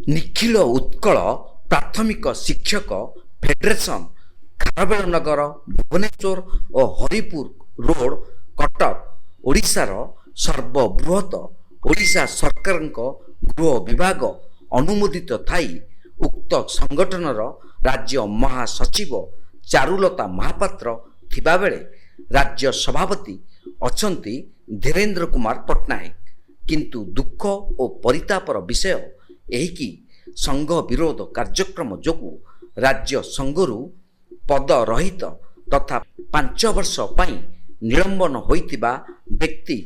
ନିଖିଳ ଉତ୍କଳ ପ୍ରାଥମିକ ଶିକ୍ଷକ ଫେଡେରେସନ ଖାରବେଳନଗର ଭୁବନେଶ୍ୱର ଓ ହରିପୁର ରୋଡ କଟକ ଓଡ଼ିଶାର ସର୍ବବୃହତ ଓଡ଼ିଶା ସରକାରଙ୍କ ଗୃହ ବିଭାଗ ଅନୁମୋଦିତ ଥାଇ ଉକ୍ତ ସଂଗଠନର ରାଜ୍ୟ ମହାସଚିବ ଚାରୁଲତା ମହାପାତ୍ର ଥିବାବେଳେ ରାଜ୍ୟ ସଭାପତି ଅଛନ୍ତି ଧୀରେନ୍ଦ୍ର କୁମାର ପଟ୍ଟନାୟକ। କିନ୍ତୁ ଦୁଃଖ ଓ ପରିତାପର ବିଷୟ ଏହିକି ସଂଘ ବିରୋଧ କାର୍ଯ୍ୟକ୍ରମ ଯୋଗୁଁ ରାଜ୍ୟ ସଂଘରୁ ପଦ ରହିତ ତଥା 5 ବର୍ଷ ପାଇଁ ନିଲମ୍ବନ ହୋଇଥିବା ବ୍ୟକ୍ତି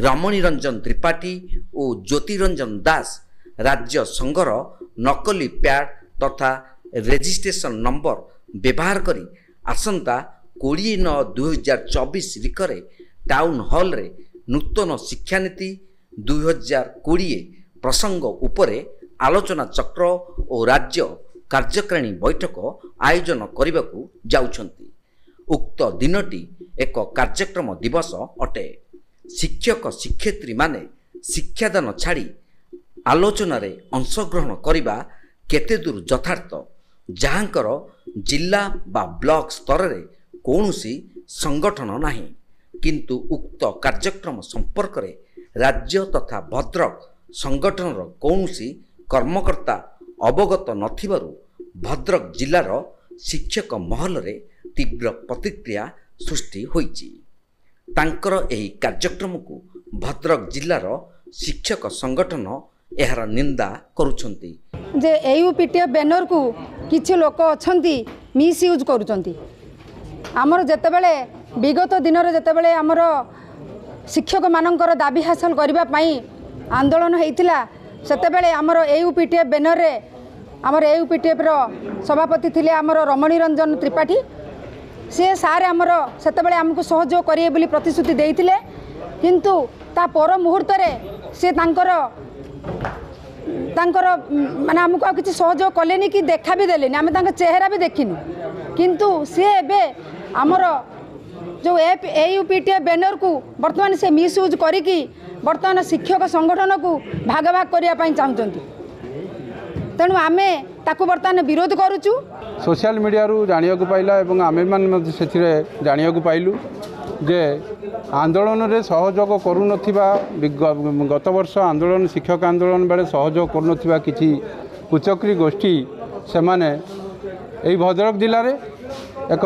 ରମଣୀ ରଞ୍ଜନ ତ୍ରିପାଠୀ ଓ ଜ୍ୟୋତି ରଞ୍ଜନ ଦାସ ରାଜ୍ୟ ସଂଘର ନକଲି ପ୍ୟାଡ୍ ତଥା ରେଜିଷ୍ଟ୍ରେସନ ନମ୍ବର ବ୍ୟବହାର କରି ଆସନ୍ତା 20/9/2024 ତାରିଖରେ ଟାଉନ ହଲରେ ନୂତନ ଶିକ୍ଷାନୀତି 2020 ପ୍ରସଙ୍ଗ ଉପରେ ଆଲୋଚନା ଚକ୍ର ଓ ରାଜ୍ୟ କାର୍ଯ୍ୟକାରିଣୀ ବୈଠକ ଆୟୋଜନ କରିବାକୁ ଯାଉଛନ୍ତି। ଉକ୍ତ ଦିନଟି ଏକ କାର୍ଯ୍ୟକ୍ରମ ଦିବସ ଅଟେ। ଶିକ୍ଷକ ଶିକ୍ଷୟିତ୍ରୀମାନେ ଶିକ୍ଷାଦାନ ଛାଡ଼ି ଆଲୋଚନାରେ ଅଂଶଗ୍ରହଣ କରିବା କେତେଦୂର ଯଥାର୍ଥ, ଯାହାଙ୍କର ଜିଲ୍ଲା ବା ବ୍ଲକ ସ୍ତରରେ କୌଣସି ସଂଗଠନ ନାହିଁ। କିନ୍ତୁ ଉକ୍ତ କାର୍ଯ୍ୟକ୍ରମ ସମ୍ପର୍କରେ ରାଜ୍ୟ ତଥା ଭଦ୍ରକ ସଂଗଠନର କୌଣସି କର୍ମକର୍ତ୍ତା ଅବଗତ ନଥିବାରୁ ଭଦ୍ରକ ଜିଲ୍ଲାର ଶିକ୍ଷକ ମହଲରେ ତୀବ୍ର ପ୍ରତିକ୍ରିୟା ସୃଷ୍ଟି ହୋଇଛି। ତାଙ୍କର ଏହି କାର୍ଯ୍ୟକ୍ରମକୁ ଭଦ୍ରକ ଜିଲ୍ଲାର ଶିକ୍ଷକ ସଂଗଠନ ଏହାର ନିନ୍ଦା କରୁଛନ୍ତି। ଯେ AUPTF ବ୍ୟାନରକୁ କିଛି ଲୋକ ଅଛନ୍ତି ମିସ୍ୟୁଜ୍ କରୁଛନ୍ତି। ଆମର ଯେତେବେଳେ ବିଗତ ଦିନରେ ଯେତେବେଳେ ଆମର ଶିକ୍ଷକମାନଙ୍କର ଦାବି ହାସଲ କରିବା ପାଇଁ ଆନ୍ଦୋଳନ ହେଇଥିଲା, ସେତେବେଳେ ଆମର AUPTF ବ୍ୟାନରରେ ଆମର AUPTFର ସଭାପତି ଥିଲେ ଆମର ରମଣୀ ରଞ୍ଜନ ତ୍ରିପାଠୀ। ସେ ସାର୍ ଆମର ସେତେବେଳେ ଆମକୁ ସହଯୋଗ କରିବେ ବୋଲି ପ୍ରତିଶ୍ରୁତି ଦେଇଥିଲେ, କିନ୍ତୁ ତା ପର ମୁହୂର୍ତ୍ତରେ ସେ ତାଙ୍କର ମାନେ ଆମକୁ ଆଉ କିଛି ସହଯୋଗ କଲେନି କି ଦେଖା ବି ଦେଲେନି, ଆମେ ତାଙ୍କ ଚେହେରା ବି ଦେଖିନୁ। କିନ୍ତୁ ସେ ଏବେ ଆମର ଯେଉଁ AUPTF ବ୍ୟାନରକୁ ବର୍ତ୍ତମାନ ସେ ମିସ୍ୟୁଜ୍ କରିକି ବର୍ତ୍ତମାନ ଶିକ୍ଷକ ସଂଗଠନକୁ ଭାଗ ଭାଗ କରିବା ପାଇଁ ଚାହୁଁଛନ୍ତି। ତେଣୁ ଆମେ ତାକୁ ବର୍ତ୍ତମାନ ବିରୋଧ କରୁଛୁ। सोशल मीडिया जानियाकु पाइला एवं आमे मान से जानियाकु पाइलु जे आंदोलन रे सहयोग करू नथिबा गत वर्ष आंदोलन शिक्षक आंदोलन बेले सहयोग करू नथिबा किछि कुचक्री गोष्ठी से माने एई भद्रक जिल्ला रे एक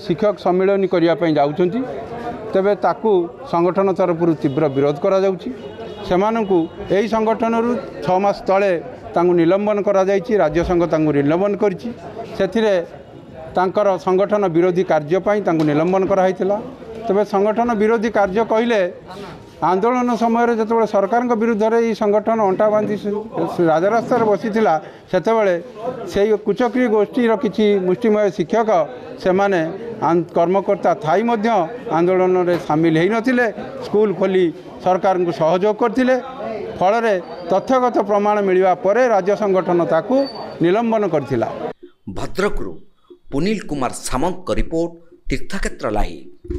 शिक्षक सम्मेलन करिया पई जाउछंती। तेबे ताकू संगठन तरफरु तीव्र विरोध करा जाउछि। सेमानकु एई संगठन 6 मास तळे तांगु निलंबन करा जाइछि। राज्य संघ तांगु निलंबन करिछि। सेथिरे तांकर संगठन विरोधी कार्य पाई तांगु निलंबन करा हैतिला। तबे संगठन विरोधी कार्य कहिले आंदोलन समय जो सरकार विरुद्ध में संगठन अंटा बांधी राजरास्तार बसीला सेतबेले से कुचक्री गोष्ठीर किसी मुष्टिमय शिक्षक से माने कर्मकर्ता थाई मध्य आंदोलन में सामिल हो नथिले। स्कूल खोली सरकार को सहयोग करथिले। फल तथ्यगत प्रमाण मिलवा पर राज्य संगठन ताकू निलंबन करथिला। भद्रकरू पुनील कुमार सामंत रिपोर्ट तीर्थक्षेत्र लाइव।